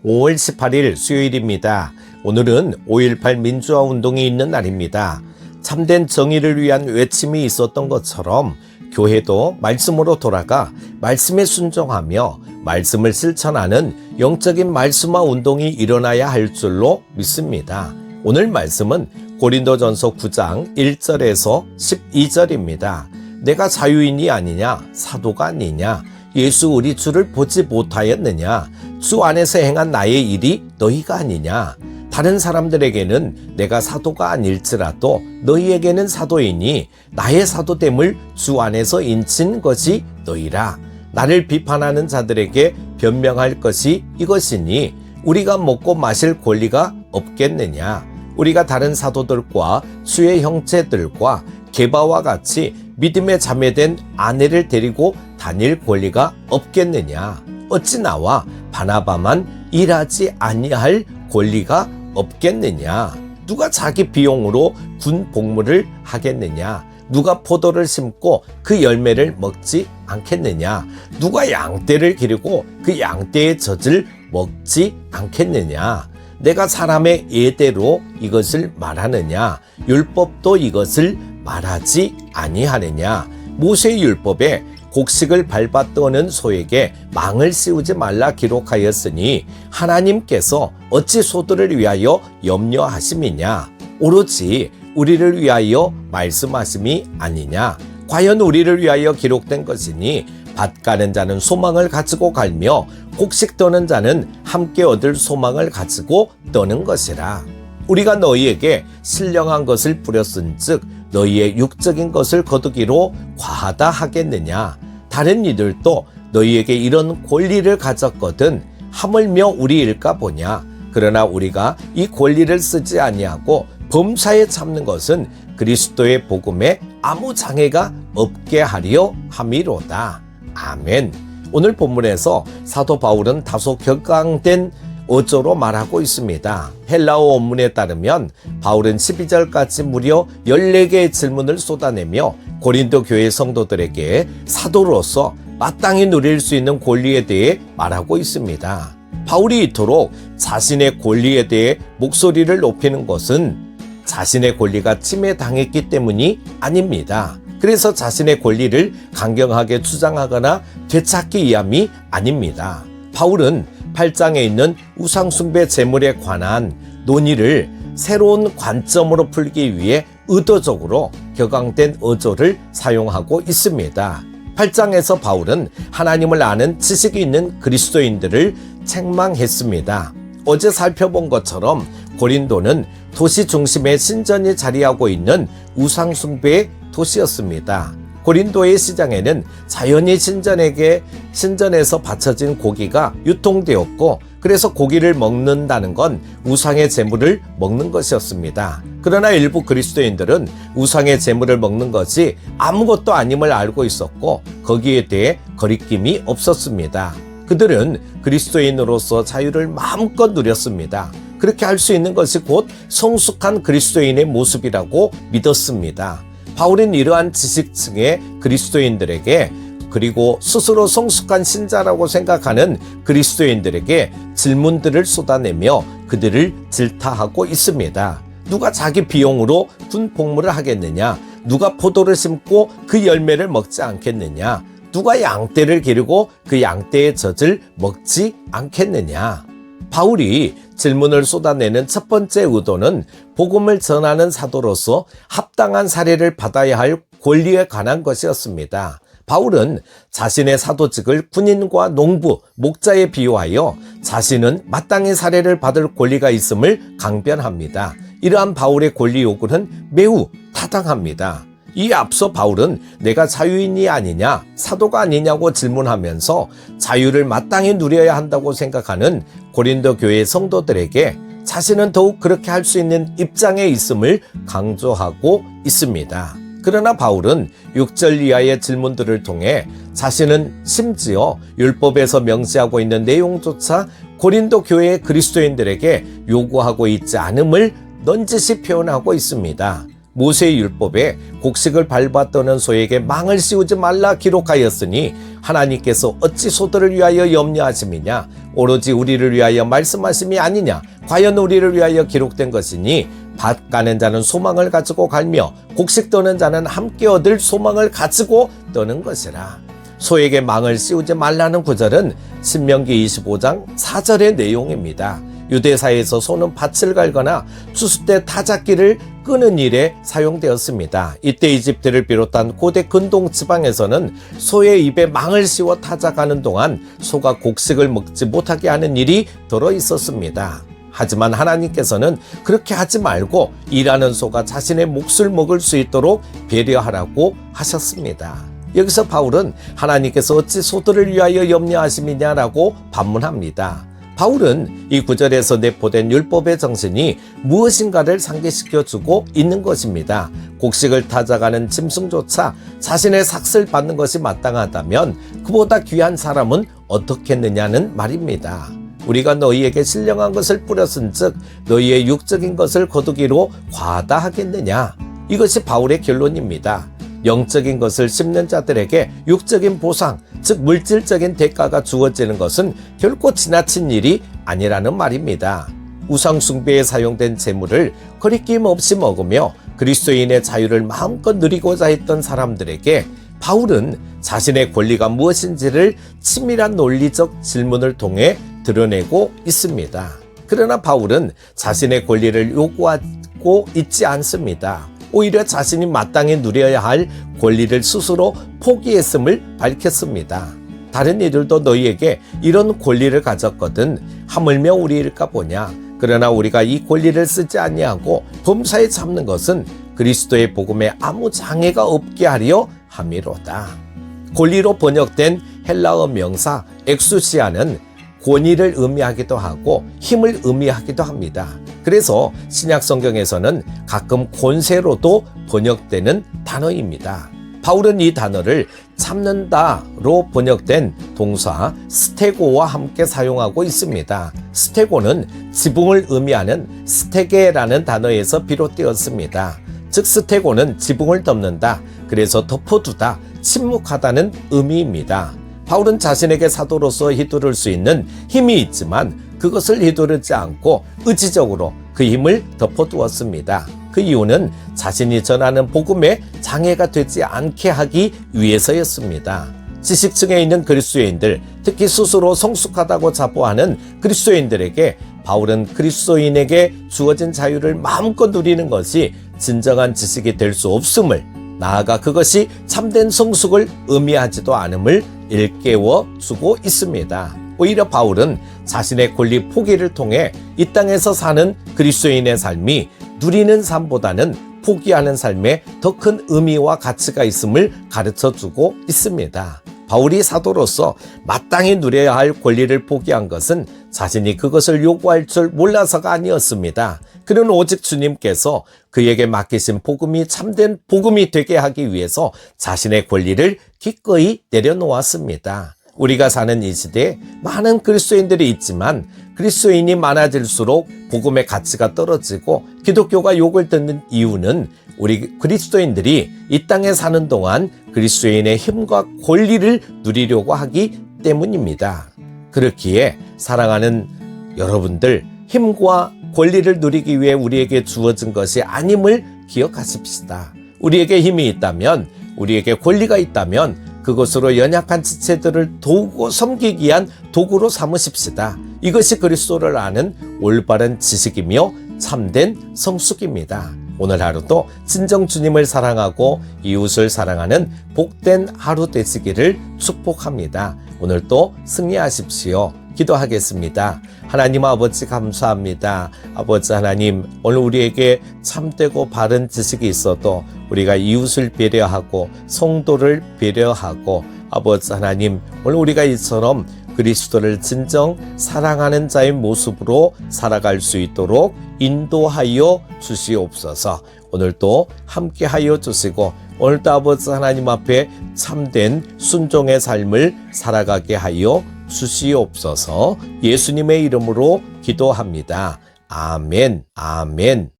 5월 18일 수요일입니다. 오늘은 5.18 민주화 운동이 있는 날입니다. 참된 정의를 위한 외침이 있었던 것처럼 교회도 말씀으로 돌아가 말씀에 순종하며 말씀을 실천하는 영적인 말씀화 운동이 일어나야 할 줄로 믿습니다. 오늘 말씀은 고린도전서 9장 1절에서 12절입니다. 내가 자유인이 아니냐? 사도가 아니냐? 예수 우리 주를 보지 못하였느냐? 주 안에서 행한 나의 일이 너희가 아니냐? 다른 사람들에게는 내가 사도가 아닐지라도 너희에게는 사도이니 나의 사도됨을 주 안에서 인친 것이 너희라. 나를 비판하는 자들에게 변명할 것이 이것이니 우리가 먹고 마실 권리가 없겠느냐? 우리가 다른 사도들과 주의 형제들과 게바와 같이 믿음에 자매된 아내를 데리고 다닐 권리가 없겠느냐? 어찌 나와 바나바만 일하지 아니할 권리가 없겠느냐? 누가 자기 비용으로 군 복무를 하겠느냐? 누가 포도를 심고 그 열매를 먹지 않겠느냐? 누가 양떼를 기르고 그 양떼의 젖을 먹지 않겠느냐? 내가 사람의 예대로 이것을 말하느냐? 율법도 이것을 말하지 아니하느냐? 모세의 율법에 곡식을 밟아 떠는 소에게 망을 씌우지 말라 기록하였으니 하나님께서 어찌 소들을 위하여 염려하심이냐? 오로지 우리를 위하여 말씀하심이 아니냐? 과연 우리를 위하여 기록된 것이니 밭 가는 자는 소망을 가지고 갈며 곡식 떠는 자는 함께 얻을 소망을 가지고 떠는 것이라. 우리가 너희에게 신령한 것을 뿌렸은즉 너희의 육적인 것을 거두기로 과하다 하겠느냐? 다른 이들도 너희에게 이런 권리를 가졌거든 하물며 우리일까 보냐? 그러나 우리가 이 권리를 쓰지 아니하고 범사에 참는 것은 그리스도의 복음에 아무 장애가 없게 하려 함이로다. 아멘. 오늘 본문에서 사도 바울은 다소 격앙된 어조로 말하고 있습니다. 헬라어 원문에 따르면 바울은 12절까지 무려 14개의 질문을 쏟아내며 고린도 교회 성도들에게 사도로서 마땅히 누릴 수 있는 권리에 대해 말하고 있습니다. 바울이 이토록 자신의 권리에 대해 목소리를 높이는 것은 자신의 권리가 침해당했기 때문이 아닙니다. 그래서 자신의 권리를 강경하게 주장하거나 되찾기 위함이 아닙니다. 바울은 8장에 있는 우상숭배 제물에 관한 논의를 새로운 관점으로 풀기 위해 의도적으로 격앙된 어조를 사용하고 있습니다. 8장에서 바울은 하나님을 아는 지식이 있는 그리스도인들을 책망했습니다. 어제 살펴본 것처럼 고린도는 도시 중심에 신전이 자리하고 있는 우상숭배의 도시였습니다. 고린도의 시장에는 자연히 신전에서 바쳐진 고기가 유통되었고 그래서 고기를 먹는다는 건 우상의 제물을 먹는 것이었습니다. 그러나 일부 그리스도인들은 우상의 제물을 먹는 것이 아무것도 아님을 알고 있었고 거기에 대해 거리낌이 없었습니다. 그들은 그리스도인으로서 자유를 마음껏 누렸습니다. 그렇게 할 수 있는 것이 곧 성숙한 그리스도인의 모습이라고 믿었습니다. 바울은 이러한 지식층의 그리스도인들에게 그리고 스스로 성숙한 신자라고 생각하는 그리스도인들에게 질문들을 쏟아내며 그들을 질타하고 있습니다. 누가 자기 비용으로 군 복무를 하겠느냐? 누가 포도를 심고 그 열매를 먹지 않겠느냐? 누가 양떼를 기르고 그 양떼의 젖을 먹지 않겠느냐? 바울이 질문을 쏟아내는 첫 번째 의도는 복음을 전하는 사도로서 합당한 사례를 받아야 할 권리에 관한 것이었습니다. 바울은 자신의 사도직을 군인과 농부, 목자에 비유하여 자신은 마땅히 사례를 받을 권리가 있음을 강변합니다. 이러한 바울의 권리 요구는 매우 타당합니다. 이 앞서 바울은 내가 자유인이 아니냐, 사도가 아니냐고 질문하면서 자유를 마땅히 누려야 한다고 생각하는 고린도 교회 성도들에게 자신은 더욱 그렇게 할 수 있는 입장에 있음을 강조하고 있습니다. 그러나 바울은 6절 이하의 질문들을 통해 자신은 심지어 율법에서 명시하고 있는 내용조차 고린도 교회의 그리스도인들에게 요구하고 있지 않음을 넌지시 표현하고 있습니다. 모세의 율법에 곡식을 밟아 떠는 소에게 망을 씌우지 말라 기록하였으니 하나님께서 어찌 소들을 위하여 염려하심이냐 오로지 우리를 위하여 말씀하심이 아니냐 과연 우리를 위하여 기록된 것이니 밭 가는 자는 소망을 가지고 갈며 곡식 떠는 자는 함께 얻을 소망을 가지고 떠는 것이라. 소에게 망을 씌우지 말라는 구절은 신명기 25장 4절의 내용입니다. 유대사에서 소는 밭을 갈거나 추수 때 타작기를 끄는 일에 사용되었습니다. 이때 이집트를 비롯한 고대 근동 지방에서는 소의 입에 망을 씌워 타작하는 동안 소가 곡식을 먹지 못하게 하는 일이 들어 있었습니다. 하지만 하나님께서는 그렇게 하지 말고 일하는 소가 자신의 몫을 먹을 수 있도록 배려하라고 하셨습니다. 여기서 바울은 하나님께서 어찌 소들을 위하여 염려하심이냐라고 반문합니다. 바울은 이 구절에서 내포된 율법의 정신이 무엇인가를 상기시켜주고 있는 것입니다. 곡식을 타작하는 짐승조차 자신의 삭슬 받는 것이 마땅하다면 그보다 귀한 사람은 어떻겠느냐는 말입니다. 우리가 너희에게 신령한 것을 뿌렸은즉 너희의 육적인 것을 거두기로 과하다 하겠느냐. 이것이 바울의 결론입니다. 영적인 것을 심는 자들에게 육적인 보상, 즉 물질적인 대가가 주어지는 것은 결코 지나친 일이 아니라는 말입니다. 우상 숭배에 사용된 재물을 거리낌 없이 먹으며 그리스도인의 자유를 마음껏 누리고자 했던 사람들에게 바울은 자신의 권리가 무엇인지를 치밀한 논리적 질문을 통해 드러내고 있습니다. 그러나 바울은 자신의 권리를 요구하고 있지 않습니다. 오히려 자신이 마땅히 누려야 할 권리를 스스로 포기했음을 밝혔습니다. 다른 이들도 너희에게 이런 권리를 가졌거든 하물며 우리일까 보냐. 그러나 우리가 이 권리를 쓰지 아니하고 범사에 잡는 것은 그리스도의 복음에 아무 장애가 없게 하려 함이로다. 권리로 번역된 헬라어 명사 엑수시아는 권위를 의미하기도 하고 힘을 의미하기도 합니다. 그래서 신약 성경에서는 가끔 권세로도 번역되는 단어입니다. 바울은 이 단어를 참는다로 번역된 동사 스테고와 함께 사용하고 있습니다. 스테고는 지붕을 의미하는 스테게라는 단어에서 비롯되었습니다. 즉 스테고는 지붕을 덮는다, 그래서 덮어두다, 침묵하다는 의미입니다. 바울은 자신에게 사도로서 휘두를 수 있는 힘이 있지만 그것을 휘두르지 않고 의지적으로 그 힘을 덮어두었습니다. 그 이유는 자신이 전하는 복음에 장애가 되지 않게 하기 위해서였습니다. 지식층에 있는 그리스도인들, 특히 스스로 성숙하다고 자부하는 그리스도인들에게 바울은 그리스도인에게 주어진 자유를 마음껏 누리는 것이 진정한 지식이 될 수 없음을, 나아가 그것이 참된 성숙을 의미하지도 않음을 일깨워 주고 있습니다. 오히려 바울은 자신의 권리 포기를 통해 이 땅에서 사는 그리스도인의 삶이 누리는 삶보다는 포기하는 삶에 더 큰 의미와 가치가 있음을 가르쳐주고 있습니다. 바울이 사도로서 마땅히 누려야 할 권리를 포기한 것은 자신이 그것을 요구할 줄 몰라서가 아니었습니다. 그는 오직 주님께서 그에게 맡기신 복음이 참된 복음이 되게 하기 위해서 자신의 권리를 기꺼이 내려놓았습니다. 우리가 사는 이 시대에 많은 그리스도인들이 있지만 그리스도인이 많아질수록 복음의 가치가 떨어지고 기독교가 욕을 듣는 이유는 우리 그리스도인들이 이 땅에 사는 동안 그리스도인의 힘과 권리를 누리려고 하기 때문입니다. 그렇기에 사랑하는 여러분들, 힘과 권리를 누리기 위해 우리에게 주어진 것이 아님을 기억하십시다. 우리에게 힘이 있다면, 우리에게 권리가 있다면 그것으로 연약한 지체들을 도우고 섬기기 위한 도구로 삼으십시다. 이것이 그리스도를 아는 올바른 지식이며 참된 성숙입니다. 오늘 하루도 진정 주님을 사랑하고 이웃을 사랑하는 복된 하루 되시기를 축복합니다. 오늘도 승리하십시오. 기도하겠습니다. 하나님 아버지 감사합니다. 아버지 하나님, 오늘 우리에게 참되고 바른 지식이 있어도 우리가 이웃을 배려하고 성도를 배려하고 아버지 하나님, 오늘 우리가 이처럼 그리스도를 진정 사랑하는 자의 모습으로 살아갈 수 있도록 인도하여 주시옵소서. 오늘도 함께하여 주시고 오늘도 아버지 하나님 앞에 참된 순종의 삶을 살아가게 하여 주시옵소서. 예수님의 이름으로 기도합니다. 아멘, 아멘.